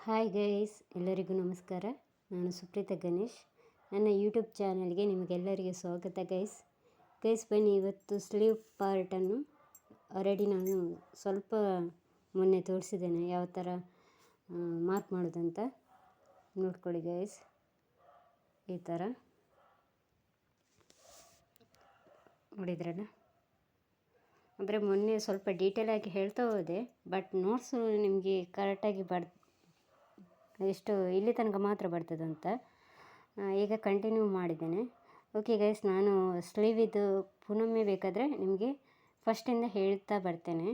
Hi guys, ಎಲ್ಲರಿಗೂ ನಮಸ್ಕಾರ. ನಾನು ಸುಪ್ರೀತಾ ಗಣೇಶ್. ನನ್ನ ಯೂಟ್ಯೂಬ್ ಚಾನಲ್ಗೆ ನಿಮಗೆಲ್ಲರಿಗೆ ಸ್ವಾಗತ ಗೈಸ್. ಬನ್ನಿ, ಇವತ್ತು ಸ್ಲೀವ್ ಪಾರ್ಟನ್ನು ಆಲ್ರೆಡಿ ನಾನು ಸ್ವಲ್ಪ ಮೊನ್ನೆ ತೋರಿಸಿದ್ದೇನೆ ಯಾವ ಥರ ಮಾರ್ಕ್ ಮಾಡೋದಂತ. ನೋಡ್ಕೊಳ್ಳಿ ಗೈಸ್, ಈ ಥರ ನೋಡಿದ್ರಲ್ಲ. ಅಂದರೆ ಮೊನ್ನೆ ಸ್ವಲ್ಪ ಡೀಟೇಲಾಗಿ ಹೇಳ್ತಾ ಹೋದೆ, ಬಟ್ ನೋಟ್ಸು ನಿಮಗೆ ಕರೆಕ್ಟಾಗಿ ಎಷ್ಟು ಇಲ್ಲಿ ತನಕ ಮಾತ್ರ ಬರ್ತದಂತ ಈಗ ಕಂಟಿನ್ಯೂ ಮಾಡಿದ್ದೇನೆ. ಓಕೆ ಗೈಸ್, ನಾನು ಸ್ಲೀವಿದು ಪುನೊಮ್ಮೆ ಬೇಕಾದರೆ ನಿಮಗೆ ಫಸ್ಟಿಂದ ಹೇಳ್ತಾ ಬರ್ತೇನೆ.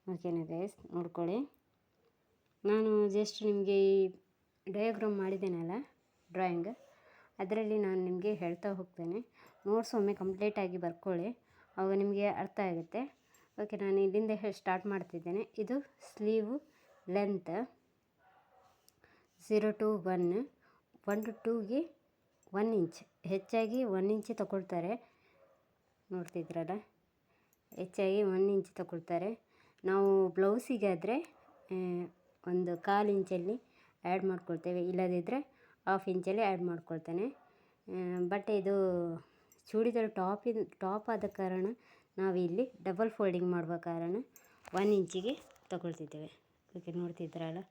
ಓಕೆನಾ ಗೈಸ್, ನೋಡ್ಕೊಳ್ಳಿ. ನಾನು ಜಸ್ಟ್ ನಿಮಗೆ ಈ ಡಯಾಗ್ರಾಮ್ ಮಾಡಿದ್ದೇನಲ್ಲ, ಡ್ರಾಯಿಂಗ್, ಅದರಲ್ಲಿ ನಾನು ನಿಮಗೆ ಹೇಳ್ತಾ ಹೋಗ್ತೇನೆ. ನೋಟ್ಸ್ ಒಮ್ಮೆ ಕಂಪ್ಲೀಟಾಗಿ ಬರ್ಕೊಳ್ಳಿ, ಆವಾಗ ನಿಮಗೆ ಅರ್ಥ ಆಗುತ್ತೆ. ಓಕೆ, ನಾನು ಇಲ್ಲಿಂದ ಸ್ಟಾರ್ಟ್ ಮಾಡ್ತಿದ್ದೇನೆ. ಇದು ಸ್ಲೀವ್ ಲೆಂತ್ 0 to 1, 1 to 2ಗೆ 1 ಇಂಚ್, ಹೆಚ್ಚಾಗಿ 1 ಇಂಚ್ ತಗೊಳ್ತಾರೆ. ನೋಡ್ತಿದ್ರಲ್ಲ, ಹೆಚ್ಚಾಗಿ 1 ಇಂಚ್ ತಗೊಳ್ತಾರೆ. ನಾವು ಬ್ಲೌಸಿಗಾದರೆ ಒಂದು 1/4 ಇಂಚಲ್ಲಿ ಆ್ಯಡ್ ಮಾಡ್ಕೊಳ್ತೇವೆ, ಇಲ್ಲದಿದ್ದರೆ 1/2 ಇಂಚಲ್ಲಿ ಆ್ಯಡ್ ಮಾಡ್ಕೊಳ್ತೇನೆ. ಬಟ್ ಇದು ಚೂಡಿದಾರ್ ಟಾಪ್ ಆದ ಕಾರಣ ನಾವಿಲ್ಲಿ ಡಬಲ್ ಫೋಲ್ಡಿಂಗ್ ಮಾಡುವ ಕಾರಣ 1 ಇಂಚಿಗೆ ತಗೊಳ್ತಿದ್ದೇವೆ. ಓಕೆ, ನೋಡ್ತಿದ್ರಲ್ಲ.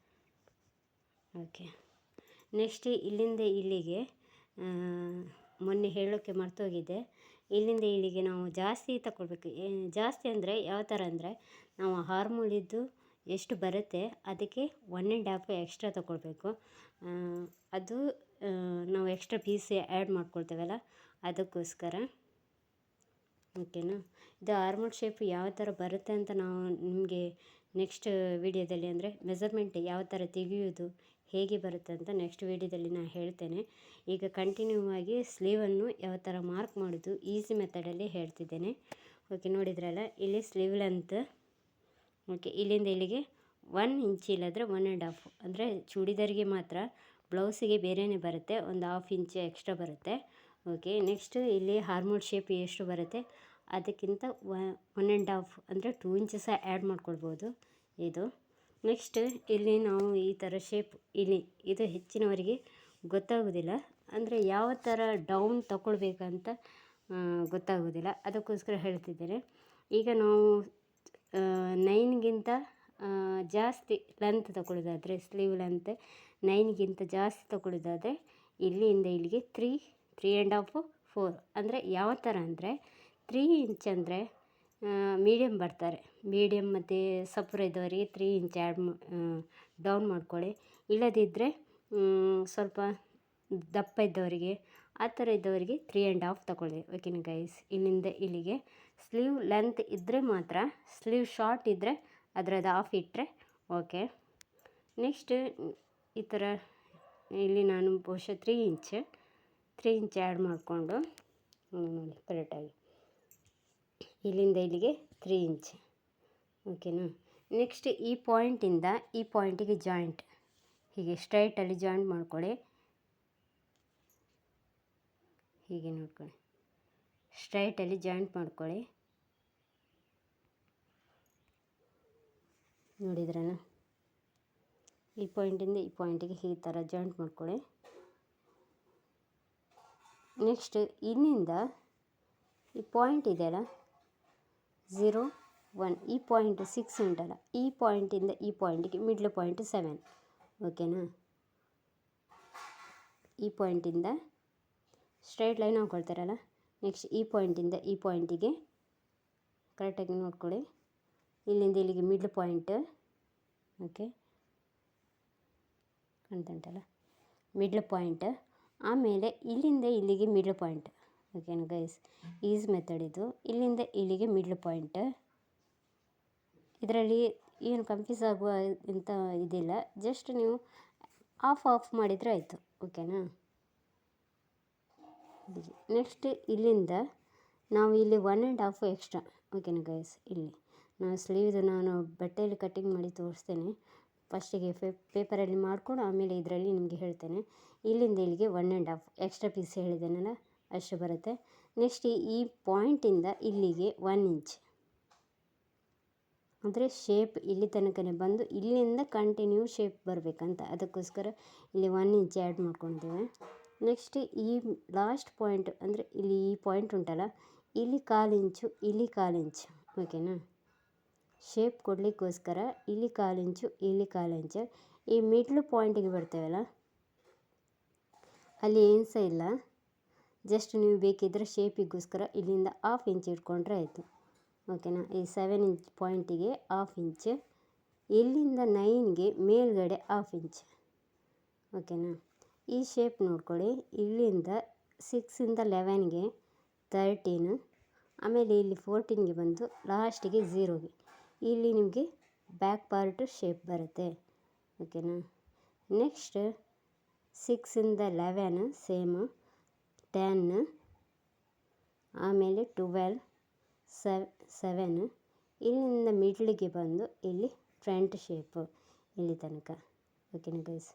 ಓಕೆ, ನೆಕ್ಸ್ಟ್ ಇಲ್ಲಿಂದ ಇಲ್ಲಿಗೆ ಮೊನ್ನೆ ಹೇಳೋಕ್ಕೆ ಮರ್ತೋಗಿದ್ದೆ. ಇಲ್ಲಿಂದ ಇಲ್ಲಿಗೆ ನಾವು ಜಾಸ್ತಿ ತಗೊಳ್ಬೇಕು. ಜಾಸ್ತಿ ಅಂದರೆ ಯಾವ ಥರ ಅಂದರೆ, ನಾವು ಹಾರ್ಮೋಲಿದ್ದು ಎಷ್ಟು ಬರುತ್ತೆ ಅದಕ್ಕೆ 1.5 ಎಕ್ಸ್ಟ್ರಾ ತಗೊಳ್ಬೇಕು. ಅದು ನಾವು ಎಕ್ಸ್ಟ್ರಾ ಪೀಸ್ ಆ್ಯಡ್ ಮಾಡ್ಕೊಳ್ತೇವಲ್ಲ, ಅದಕ್ಕೋಸ್ಕರ. ಓಕೆನಾ. ಇದು ಆರ್ಮೋಲ್ ಶೇಪ್ ಯಾವ ಥರ ಬರುತ್ತೆ ಅಂತ ನಾವು ನಿಮಗೆ ನೆಕ್ಸ್ಟ್ ವಿಡಿಯೋದಲ್ಲಿ, ಅಂದರೆ ಮೆಜರ್ಮೆಂಟ್ ಯಾವ ಥರ ತೆಗೆಯೋದು, ಹೇಗೆ ಬರುತ್ತೆ ಅಂತ ನೆಕ್ಸ್ಟ್ ವಿಡಿಯೋದಲ್ಲಿ ನಾನು ಹೇಳ್ತೇನೆ. ಈಗ ಕಂಟಿನ್ಯೂ ಆಗಿ ಸ್ಲೀವನ್ನು ಯಾವ ಥರ ಮಾರ್ಕ್ ಮಾಡೋದು ಈಸಿ ಮೆಥಡಲ್ಲಿ ಹೇಳ್ತಿದ್ದೇನೆ. ಓಕೆ, ನೋಡಿದ್ರಲ್ಲ, ಇಲ್ಲಿ ಸ್ಲೀವ್ ಲೆಂತ್. ಓಕೆ, ಇಲ್ಲಿಂದ ಇಲ್ಲಿಗೆ 1 ಇಂಚ್, ಇಲ್ಲಾದರೆ 1.5, ಅಂದರೆ ಚೂಡಿದಾರಿಗೆ ಮಾತ್ರ. ಬ್ಲೌಸಿಗೆ ಬೇರೆಯೇ ಬರುತ್ತೆ, ಒಂದು 1/2 ಇಂಚ್ ಎಕ್ಸ್ಟ್ರಾ ಬರುತ್ತೆ. ಓಕೆ, ನೆಕ್ಸ್ಟ್ ಇಲ್ಲಿ ಹಾರ್ಮೋಲ್ ಶೇಪ್ ಎಷ್ಟು ಬರುತ್ತೆ ಅದಕ್ಕಿಂತ 1.5 ಅಂದರೆ 2 ಇಂಚ್ ಸಹ ಆ್ಯಡ್ ಮಾಡ್ಕೊಳ್ಬೋದು ಇದು. ನೆಕ್ಸ್ಟ್ ಇಲ್ಲಿ ನಾವು ಈ ಥರ ಶೇಪ್, ಇಲ್ಲಿ ಇದು ಹೆಚ್ಚಿನವರಿಗೆ ಗೊತ್ತಾಗೋದಿಲ್ಲ, ಅಂದರೆ ಯಾವ ಥರ ಡೌನ್ ತಗೊಳ್ಬೇಕಂತ ಗೊತ್ತಾಗೋದಿಲ್ಲ, ಅದಕ್ಕೋಸ್ಕರ ಹೇಳ್ತಿದ್ದೇನೆ. ಈಗ ನಾವು 9ಗಿಂತ ಜಾಸ್ತಿ ಲೆಂತ್ ತಗೊಳ್ಳೋದಾದರೆ, ಸ್ಲೀವ್ ಲೆಂತ್ 9ಗಿಂತ ಜಾಸ್ತಿ ತಗೊಳ್ಳೋದಾದರೆ ಇಲ್ಲಿಂದ ಇಲ್ಲಿಗೆ 3.5 4, ಅಂದರೆ ಯಾವ ಥರ ಅಂದರೆ 3 ಇಂಚ್ ಅಂದರೆ ಮೀಡಿಯಮ್ ಬರ್ತಾರೆ. ಮೀಡಿಯಮ್ ಮತ್ತು ಸಪುರ ಇದ್ದವರಿಗೆ 3 ಇಂಚ್ ಡೌನ್ ಮಾಡ್ಕೊಳ್ಳಿ. ಇಲ್ಲದಿದ್ದರೆ ಸ್ವಲ್ಪ ದಪ್ಪ ಇದ್ದವರಿಗೆ, ಆ ಥರ ಇದ್ದವರಿಗೆ 3.5 ತಗೊಳ್ಳಿ. ಓಕೆನಾ ಗೈಸ್. ಇಲ್ಲಿಂದ ಇಲ್ಲಿಗೆ ಸ್ಲೀವ್ ಲೆಂತ್ ಇದ್ದರೆ ಮಾತ್ರ, ಸ್ಲೀವ್ ಶಾರ್ಟ್ ಇದ್ದರೆ ಅದರದ್ದು 1/2 ಇಟ್ಟರೆ ಓಕೆ. ನೆಕ್ಸ್ಟ್ ಈ ಥರ ಇಲ್ಲಿ ನಾನು ಬಹುಶಃ 3 ಇಂಚ್ ಆ್ಯಡ್ ಮಾಡಿಕೊಂಡು ನೋಡಿ ಕರೆಕ್ಟಾಗಿ ಇಲ್ಲಿಂದ ಇಲ್ಲಿಗೆ 3 ಇಂಚ್. ಓಕೆನಾ. ನೆಕ್ಸ್ಟ್ ಈ ಪಾಯಿಂಟಿಂದ ಈ ಪಾಯಿಂಟಿಗೆ ಜಾಯಿಂಟ್, ಹೀಗೆ ಸ್ಟ್ರೈಟಲ್ಲಿ ಜಾಯಿಂಟ್ ಮಾಡ್ಕೊಳ್ಳಿ. ಹೀಗೆ ನೋಡ್ಕೊಳ್ಳಿ, ಸ್ಟ್ರೈಟಲ್ಲಿ ಜಾಯಿಂಟ್ ಮಾಡ್ಕೊಳ್ಳಿ. ನೋಡಿದ್ರಲ್ಲ, ಈ ಪಾಯಿಂಟಿಂದ ಈ ಪಾಯಿಂಟಿಗೆ ಈ ಥರ ಜಾಯಿಂಟ್ ಮಾಡ್ಕೊಳ್ಳಿ. ನೆಕ್ಸ್ಟ್ ಇಲ್ಲಿಂದ ಈ ಪಾಯಿಂಟ್ ಇದೆಯಲ್ಲ 0 1, ಈ ಪಾಯಿಂಟ್ 6 ಉಂಟಲ್ಲ, ಈ ಪಾಯಿಂಟಿಂದ ಈ ಪಾಯಿಂಟಿಗೆ ಮಿಡ್ಲ್ ಪಾಯಿಂಟ್ 7. ಓಕೆನಾ. ಈ ಪಾಯಿಂಟಿಂದ ಸ್ಟ್ರೈಟ್ ಲೈನ್ ಹಾಕ್ಕೊಳ್ತಾರಲ್ಲ, ನೆಕ್ಸ್ಟ್ ಈ ಪಾಯಿಂಟಿಂದ ಈ ಪಾಯಿಂಟಿಗೆ ಕರೆಕ್ಟಾಗಿ ನೋಡ್ಕೊಳ್ಳಿ. ಇಲ್ಲಿಂದ ಇಲ್ಲಿಗೆ ಮಿಡ್ಲ್ ಪಾಯಿಂಟ್. ಓಕೆ, ಕಾಣ್ತುಂಟಲ್ಲ, ಮಿಡ್ಲ್ ಪಾಯಿಂಟ್. ಆಮೇಲೆ ಇಲ್ಲಿಂದ ಇಲ್ಲಿಗೆ ಮಿಡ್ಲ್ ಪಾಯಿಂಟ್. ಓಕೆನಾ ಗೈಸ್, ಈಸಿ ಮೆಥಡ್ ಇದು. ಇಲ್ಲಿಂದ ಇಲ್ಲಿಗೆ ಮಿಡ್ಲ್ ಪಾಯಿಂಟ್. ಇದರಲ್ಲಿ ಏನು ಕನ್ಫ್ಯೂಸ್ ಆಗುವ ಇಂಥ ಇದಿಲ್ಲ, ಜಸ್ಟ್ ನೀವು ಆಫ್ ಮಾಡಿದರೆ ಆಯಿತು. ಓಕೆನಾ. ನೆಕ್ಸ್ಟ್ ಇಲ್ಲಿಂದ ನಾವು ಇಲ್ಲಿ 1.5 ಎಕ್ಸ್ಟ್ರಾ. ಓಕೆನಾ ಗೈಸ್. ಇಲ್ಲಿ ನಾನು ಸ್ಲೀವ್ದು ನಾನು ಬಟ್ಟೆಯಲ್ಲಿ ಕಟ್ಟಿಂಗ್ ಮಾಡಿ ತೋರಿಸ್ತೇನೆ. ಫಸ್ಟಿಗೆ ಪೇಪರಲ್ಲಿ ಮಾಡಿಕೊಂಡು ಆಮೇಲೆ ಇದರಲ್ಲಿ ನಿಮಗೆ ಹೇಳ್ತೇನೆ. ಇಲ್ಲಿಂದ ಇಲ್ಲಿಗೆ 1.5 ಎಕ್ಸ್ಟ್ರಾ ಪೀಸ್ ಹೇಳಿದ್ದೇನಲ್ಲ, ಅಷ್ಟು ಬರುತ್ತೆ. ನೆಕ್ಸ್ಟ್ ಈ ಪಾಯಿಂಟಿಂದ ಇಲ್ಲಿಗೆ 1 ಇಂಚ್. ಅಂದರೆ ಶೇಪ್ ಇಲ್ಲಿ ತನಕನೇ ಬಂದು ಇಲ್ಲಿಂದ ಕಂಟಿನ್ಯೂ ಶೇಪ್ ಬರಬೇಕಂತ, ಅದಕ್ಕೋಸ್ಕರ ಇಲ್ಲಿ 1 ಇಂಚ್ ಆ್ಯಡ್ ಮಾಡ್ಕೊಂಡಿದ್ದೇವೆ. ನೆಕ್ಸ್ಟ್ ಈ ಲಾಸ್ಟ್ ಪಾಯಿಂಟ್ ಅಂದರೆ ಇಲ್ಲಿ ಈ ಪಾಯಿಂಟ್ ಉಂಟಲ್ಲ, ಇಲ್ಲಿ 1/4 ಇಂಚು, ಇಲ್ಲಿ 1/4 ಇಂಚು, ಓಕೆನಾ. ಶೇಪ್ ಕೊಡಲಿಕ್ಕೋಸ್ಕರ ಇಲ್ಲಿ 1/4 ಇಂಚು, ಇಲ್ಲಿ 1/4 ಇಂಚು. ಈ ಮಿಡ್ಲ್ ಪಾಯಿಂಟಿಗೆ ಬರ್ತೇವಲ್ಲ, ಅಲ್ಲಿ ಏನು ಸಹ ಇಲ್ಲ, ಜಸ್ಟ್ ನೀವು ಬೇಕಿದ್ದರೆ ಶೇಪಿಗೋಸ್ಕರ ಇಲ್ಲಿಂದ 1/2 ಇಂಚ್ ಇಟ್ಕೊಂಡ್ರೆ ಆಯಿತು, ಓಕೆನಾ. ಈ 7 ಇಂಚ್ ಪಾಯಿಂಟಿಗೆ 1/2 ಇಂಚ್, ಇಲ್ಲಿಂದ 9ಗೆ ಮೇಲ್ಗಡೆ 1/2 ಇಂಚ್, ಓಕೆನಾ. ಈ ಶೇಪ್ ನೋಡ್ಕೊಳ್ಳಿ, ಇಲ್ಲಿಂದ 6ಇಂದ 11ಗೆ 13, ಆಮೇಲೆ ಇಲ್ಲಿ 14ಗೆ ಬಂದು ಲಾಸ್ಟಿಗೆ 0ಗೆ, ಇಲ್ಲಿ ನಿಮಗೆ ಬ್ಯಾಕ್ ಪಾರ್ಟ್ ಶೇಪ್ ಬರುತ್ತೆ, ಓಕೆನಾ. ನೆಕ್ಸ್ಟ್ 6ಇಂದ 11 ಸೇಮ್ 10, ಆಮೇಲೆ 12, 7, ಇಲ್ಲಿಂದ ಮಿಡ್ಲಿಗೆ ಬಂದು ಇಲ್ಲಿ ಫ್ರಂಟ್ ಶೇಪು ಇಲ್ಲಿ ತನಕ, ಓಕೆನಾ ಗೈಸ್.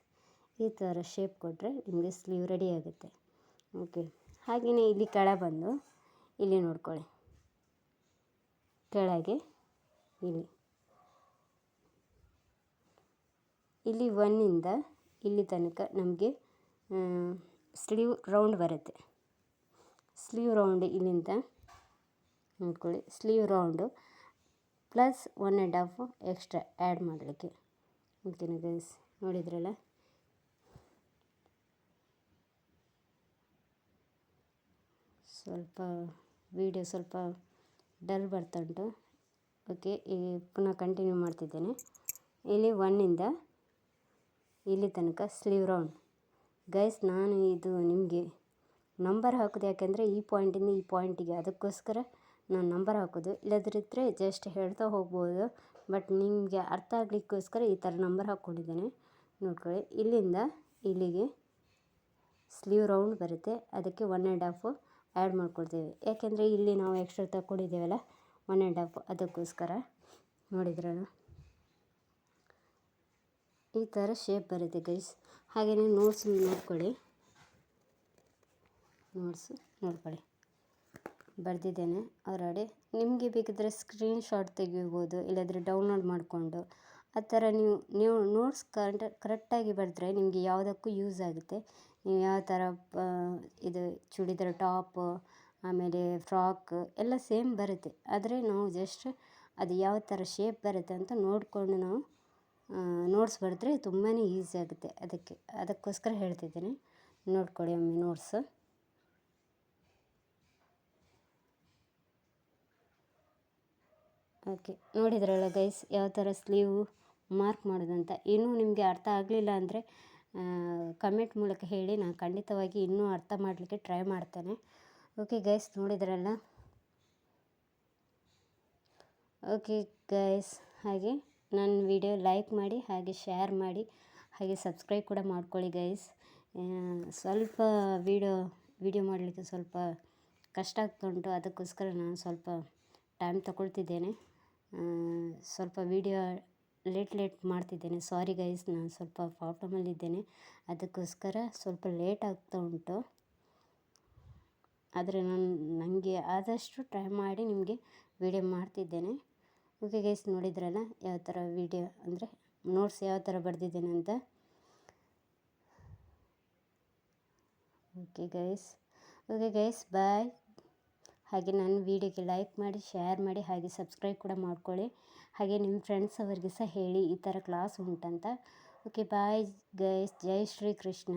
ಈ ಥರ ಶೇಪ್ ಕೊಟ್ಟರೆ ನಿಮಗೆ ಸ್ಲೀವ್ ರೆಡಿ ಆಗುತ್ತೆ, ಓಕೆ. ಹಾಗೆಯೇ ಇಲ್ಲಿ ಕೆಳ ಬಂದು ಇಲ್ಲಿ ನೋಡ್ಕೊಳ್ಳಿ, ಕೆಳಗೆ ಇಲ್ಲಿ 1ಇಂದ ಇಲ್ಲಿ ತನಕ ನಮಗೆ ಸ್ಲೀವ್ ರೌಂಡ್ ಬರುತ್ತೆ. ಸ್ಲೀವ್ ರೌಂಡ್ ಇಲ್ಲಿಂದ ನೋಡ್ಕೊಳ್ಳಿ, sleeve round plus 1.5 extra add ಮಾಡಲಿಕ್ಕೆ, ಓಕೆನಾ ಗೈಸ್. ನೋಡಿದ್ರಲ್ಲ, ಸ್ವಲ್ಪ ವಿಡಿಯೋ ಸ್ವಲ್ಪ ಡಲ್ ಬರ್ತಾ ಉಂಟು, ಓಕೆ. ಈಗ ಪುನಃ ಕಂಟಿನ್ಯೂ ಮಾಡ್ತಿದ್ದೇನೆ. ಇಲ್ಲಿ 1ಇಂದ ಇಲ್ಲಿ ತನಕ ಸ್ಲೀವ್ ರೌಂಡ್ ಗೈಸ್. ನಾನು ಇದು ನಿಮಗೆ ನಂಬರ್ ಹಾಕೋದು ಯಾಕೆಂದರೆ ಈ ಪಾಯಿಂಟಿಂದ ಈ ಪಾಯಿಂಟಿಗೆ, ಅದಕ್ಕೋಸ್ಕರ ನಾನು ನಂಬರ್ ಹಾಕೋದು. ಇಲ್ಲದಿದ್ದರೆ ಜಸ್ಟ್ ಹೇಳ್ತಾ ಹೋಗ್ಬೋದು, ಬಟ್ ನಿಮಗೆ ಅರ್ಥ ಆಗಲಿಕ್ಕೋಸ್ಕರ ಈ ಥರ ನಂಬರ್ ಹಾಕ್ಕೊಂಡಿದ್ದೇನೆ. ನೋಡ್ಕೊಳ್ಳಿ, ಇಲ್ಲಿಂದ ಇಲ್ಲಿಗೆ ಸ್ಲೀವ್ ರೌಂಡ್ ಬರುತ್ತೆ, ಅದಕ್ಕೆ 1.5 ಆ್ಯಡ್ ಮಾಡ್ಕೊಳ್ತೇವೆ. ಯಾಕೆಂದರೆ ಇಲ್ಲಿ ನಾವು ಎಕ್ಸ್ಟ್ರಾ ತಗೊಂಡಿದ್ದೇವಲ್ಲ 1.5, ಅದಕ್ಕೋಸ್ಕರ. ನೋಡಿದ್ರಲ್ಲ, ಈ ಥರ ಶೇಪ್ ಬರುತ್ತೆ ಗೈಸ್. ಹಾಗೆಯೇ ನೋಟ್ಸ್ ನೋಡ್ಕೊಳ್ಳಿ, ಬರೆದಿದ್ದೇನೆ ಆಲ್ರೆಡಿ. ನಿಮಗೆ ಬೇಕಿದ್ದರೆ ಸ್ಕ್ರೀನ್ಶಾಟ್ ತೆಗಿಬೋದು, ಇಲ್ಲಾಂದರೆ ಡೌನ್ಲೋಡ್ ಮಾಡಿಕೊಂಡು ಆ ಥರ ನೀವು ನೋಟ್ಸ್ ಕರೆಕ್ಟಾಗಿ ಬರೆದ್ರೆ ನಿಮಗೆ ಯಾವುದಕ್ಕೂ ಯೂಸ್ ಆಗುತ್ತೆ. ನೀವು ಯಾವ ಥರ ಇದು ಚೂಡಿದಾರ್ ಟಾಪ್, ಆಮೇಲೆ ಫ್ರಾಕ್ ಎಲ್ಲ ಸೇಮ್ ಬರುತ್ತೆ, ಆದರೆ ನಾವು ಜಸ್ಟ್ ಅದು ಯಾವ ಥರ ಶೇಪ್ ಬರುತ್ತೆ ಅಂತ ನೋಡಿಕೊಂಡು ನಾವು ನೋಟ್ಸ್ ಬರೆದ್ರೆ ತುಂಬಾ ಈಸಿ ಆಗುತ್ತೆ. ಅದಕ್ಕೋಸ್ಕರ ಹೇಳ್ತಿದ್ದೇನೆ, ನೋಡ್ಕೊಳ್ಳಿ ಒಮ್ಮೆ ನೋಟ್ಸ್. ಓಕೆ, ನೋಡಿದ್ರಲ್ಲ ಗೈಸ್ ಯಾವ ಥರ ಸ್ಲೀವ್ ಮಾರ್ಕ್ ಮಾಡೋದಂತ. ಇನ್ನೂ ನಿಮಗೆ ಅರ್ಥ ಆಗಲಿಲ್ಲ ಅಂದರೆ ಕಮೆಂಟ್ ಮೂಲಕ ಹೇಳಿ, ನಾನು ಖಂಡಿತವಾಗಿ ಇನ್ನೂ ಅರ್ಥ ಮಾಡಲಿಕ್ಕೆ ಟ್ರೈ ಮಾಡ್ತೇನೆ. ಓಕೆ ಗೈಸ್, ನೋಡಿದ್ರಲ್ಲ. ಓಕೆ ಗೈಸ್, ಹಾಗೆ ನನ್ನ ವಿಡಿಯೋ ಲೈಕ್ ಮಾಡಿ, ಹಾಗೆ ಶೇರ್ ಮಾಡಿ, ಹಾಗೆ ಸಬ್ಸ್ಕ್ರೈಬ್ ಕೂಡ ಮಾಡ್ಕೊಳ್ಳಿ ಗೈಸ್. ಸ್ವಲ್ಪ ವಿಡಿಯೋ ಮಾಡಲಿಕ್ಕೆ ಸ್ವಲ್ಪ ಕಷ್ಟ ಆಗ್ತಾ ಉಂಟು, ಅದಕ್ಕೋಸ್ಕರ ನಾನು ಸ್ವಲ್ಪ ಟೈಮ್ ತಗೊಳ್ತಿದ್ದೇನೆ. ಸ್ವಲ್ಪ ವಿಡಿಯೋ ಲೇಟ್ ಮಾಡ್ತಿದ್ದೇನೆ, ಸಾರಿ ಗೈಸ್. ನಾನು ಸ್ವಲ್ಪ ಪ್ರಾಬ್ಲಮಲ್ಲಿದ್ದೇನೆ, ಅದಕ್ಕೋಸ್ಕರ ಸ್ವಲ್ಪ ಲೇಟ್ ಆಗ್ತಾ ಉಂಟು. ಆದರೆ ನನಗೆ ಆದಷ್ಟು ಟ್ರೈ ಮಾಡಿ ನಿಮಗೆ ವಿಡಿಯೋ ಮಾಡ್ತಿದ್ದೇನೆ. ಓಕೆ ಗೈಸ್, ನೋಡಿದ್ರಲ್ಲ ಯಾವ ಥರ ವಿಡಿಯೋ ಅಂದರೆ ನೋಟ್ಸ್ ಯಾವ ಥರ ಬರೆದಿದ್ದೇನೆ ಅಂತ. ಓಕೆ ಗೈಸ್, ಬಾಯ್. ಹಾಗೆ ನನ್ನ ವಿಡಿಯೋಗೆ ಲೈಕ್ ಮಾಡಿ, ಶೇರ್ ಮಾಡಿ, ಹಾಗೆ ಸಬ್ಸ್ಕ್ರೈಬ್ ಕೂಡ ಮಾಡ್ಕೊಳ್ಳಿ. ಹಾಗೆ ನಿಮ್ಮ ಫ್ರೆಂಡ್ಸ್ ಅವರಿಗೆ ಸಹ ಹೇಳಿ ಈ ಥರ ಕ್ಲಾಸ್ ಉಂಟಂತ. ಓಕೆ ಬಾಯ್ ಗೈಸ್, ಜೈ ಶ್ರೀ ಕೃಷ್ಣ.